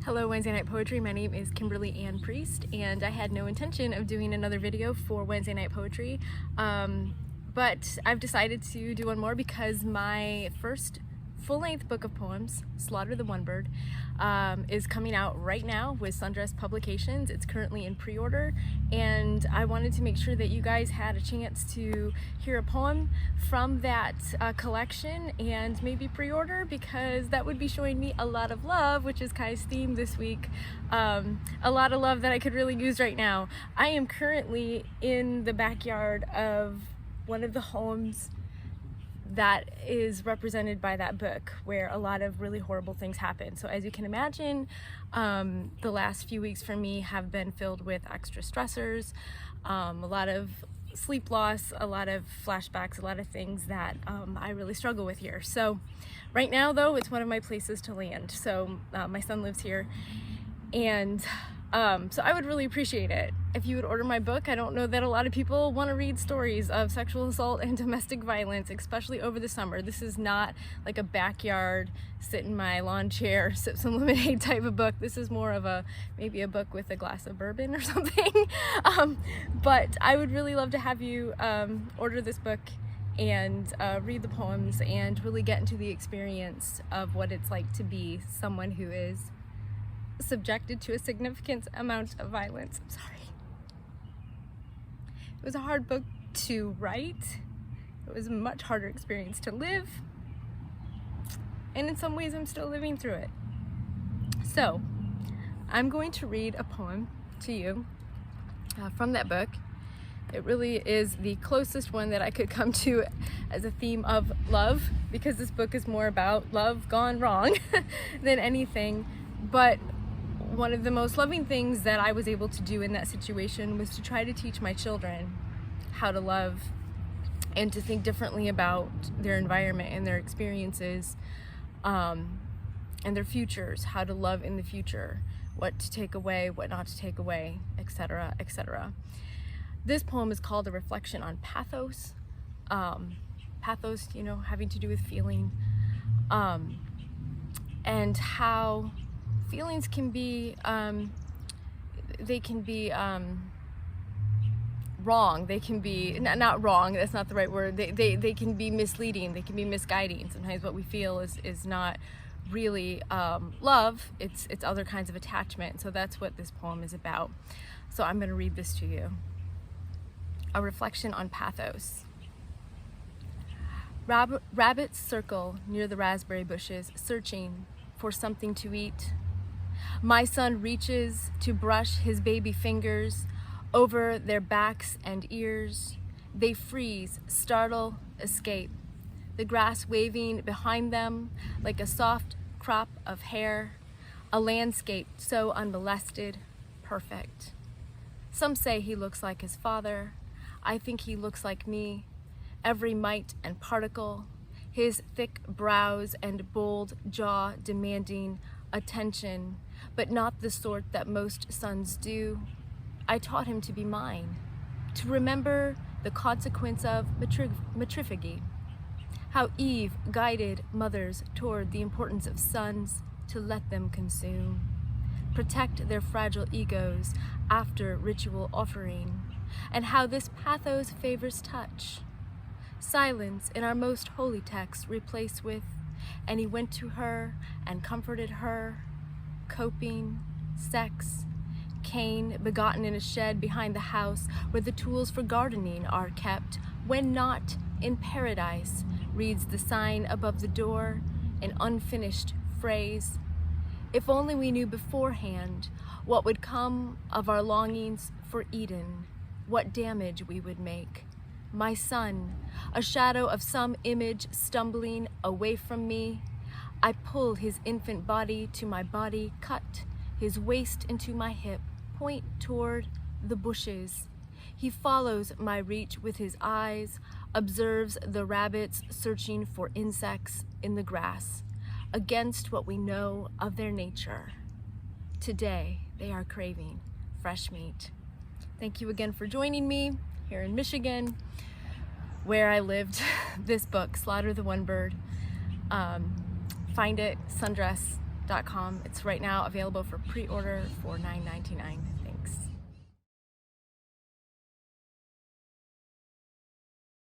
Hello Wednesday Night Poetry, my name is Kimberly Ann Priest, and I had no intention of doing another video for Wednesday Night Poetry, but I've decided to do one more because my first full-length book of poems, Slaughter the One Bird, is coming out right now with Sundress Publications. It's currently in pre-order, and I wanted to make sure that you guys had a chance to hear a poem from that collection and maybe pre-order, because that would be showing me a lot of love, which is Kai's theme this week. A lot of love that I could really use right now. I am currently in the backyard of one of the homes that is represented by that book, where a lot of really horrible things happen. So as you can imagine, the last few weeks for me have been filled with extra stressors, a lot of sleep loss, a lot of flashbacks, a lot of things that I really struggle with here. So right now though, it's one of my places to land. So my son lives here, and so I would really appreciate it if you would order my book. I don't know that a lot of people want to read stories of sexual assault and domestic violence, especially over the summer. This is not like a backyard, sit in my lawn chair, sip some lemonade type of book. This is more of maybe a book with a glass of bourbon or something. But I would really love to have you order this book and read the poems and really get into the experience of what it's like to be someone who is subjected to a significant amount of violence. I'm sorry. It was a hard book to write. It was a much harder experience to live. And in some ways I'm still living through it. So I'm going to read a poem to you from that book. It really is the closest one that I could come to as a theme of love, because this book is more about love gone wrong than anything. But one of the most loving things that I was able to do in that situation was to try to teach my children how to love and to think differently about their environment and their experiences, and their futures, how to love in the future, what to take away, what not to take away, etc., etc. This poem is called A Reflection on Pathos. Pathos, you know, having to do with feeling, and how feelings can be, they can be wrong. They can be, not wrong, that's not the right word. They can be misleading, they can be misguiding. Sometimes what we feel is not really love, it's other kinds of attachment. So that's what this poem is about. So I'm going to read this to you. A Reflection on Pathos. Rabbits circle near the raspberry bushes, searching for something to eat. My son reaches to brush his baby fingers over their backs and ears. They freeze, startle, escape. The grass waving behind them like a soft crop of hair. A landscape so unmolested, perfect. Some say he looks like his father. I think he looks like me. Every mite and particle. His thick brows and bold jaw demanding attention, but not the sort that most sons do. I taught him to be mine, to remember the consequence of matriphagy, how Eve guided mothers toward the importance of sons, to let them consume, protect their fragile egos after ritual offering, and how this pathos favors touch. Silence in our most holy text replaced with, and he went to her and comforted her, coping, sex, Cain begotten in a shed behind the house where the tools for gardening are kept, when not in paradise, reads the sign above the door, an unfinished phrase. If only we knew beforehand what would come of our longings for Eden, what damage we would make. My son, a shadow of some image stumbling away from me. I pull his infant body to my body, cut his waist into my hip, point toward the bushes. He follows my reach with his eyes, observes the rabbits searching for insects in the grass, against what we know of their nature. Today, they are craving fresh meat. Thank you again for joining me here in Michigan, where I lived. This book, Slaughter the One Bird. Find it, Sundress, It's right now available for pre-order for $9.99. Thanks.